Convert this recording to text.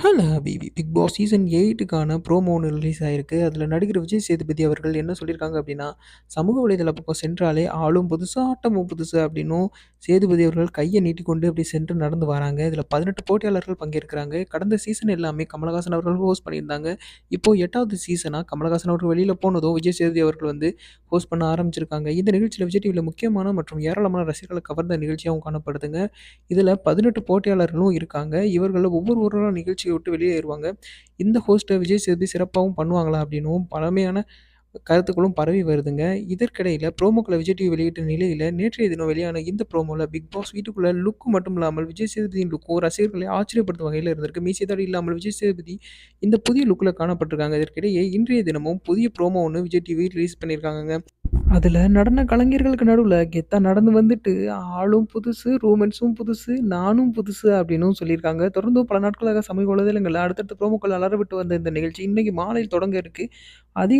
Hello ஹபீபி! Bigg Boss season 8க்கான promo ஒண்ணு ரிலீஸ் ஆயிருக்கு. அதில நடிகர் விஜய் சேதுபதி அவர்கள் என்ன சொல்லியிருக்காங்க அப்டின்னா, சமூக வலைதள பக்கம் சென்றாலே ஆளும் புதுசு, ஆட்டமும் புதுசு அப்டின்னும் சேதுபதி அவர்கள் கைய நீட்டிக்கொண்டு அப்டி சென்று நடந்து வராங்க. இதில 18 போட்டியாளர்கள் பங்கேற்கிறாங்க. கடந்த சீசன் எல்லாமே கமலஹாசன் அவர்கள் ஹோஸ்ட் பண்ணியிருந்தாங்க. இப்போ 8வது சீசனா கமலஹாசன் அவர்கள் வெளியில போனதும் விஜய் சேதுபதி அவர்கள் வந்து ஹோஸ்ட் பண்ண ஆரம்பிச்சிருக்காங்க. இந்த நிகழ்ச்சியில விஜய் டிவில முக்கியமான மற்றும் ஏராளமான ரசிகர்கள கவர்ந்த நிகழ்ச்சியாவும் காணப்படுதுங்க. இதில 18 போட்டியாளர்களும் இருக்காங்க. இவர்கள்ல ஒவ்வொருவரும் நிகழ்ச்சிய விட்டு வெளியேறுவாங்க. இந்த ஹோஸ்ட்ட விஜய் சேதுபதி சிறப்பாவும் பண்ணுவாங்களா? அப்படின்னும் பழமையான கருத்துக்களும் பரவி வருதுங்க. இதற்கிடையில ப்ரோமோக்கள விஜய் டிவி வெளியிட்ட நிலையில, நேற்றைய தினம் வெளியான இந்த ப்ரோமோல பிக் பாஸ் வீட்டுக்குள்ள லுக் மட்டும் இல்லாமல் விஜய் சேதுபதியின் லுக்கும் ரசிகர்களை ஆச்சரியப்படுத்தும் வகையில இருந்திருக்கு. மீசை தாடி இல்லாமல் விஜய் சேதுபதி இந்த புதிய லுக்ல காணப்பட்டிருக்காங்க. இதற்கிடையே இன்றைய தினமும் புதிய ப்ரோமோ ஒண்ணு விஜய் டிவி ரிலீஸ் பண்ணியிருக்காங்கங்க. அதுல நடன கலைஞர்களுக்கு நடுவுல கெத்தா நடந்து வந்துட்டு, "ஆளும் புதுசு, ரூமெண்ட்ஸும் புதுசு, நானும் புதுசு" அப்படின்னும் சொல்லியிருக்காங்க. தொடர்ந்து பல நாட்களாக சமூக வலைதளங்கள்ல அடுத்தடுத்த ப்ரோமோக்கள் அலற விட்டு வந்த இந்த நிகழ்ச்சி இன்னைக்கு மாலை தொடங்க இருக்கு. அதிக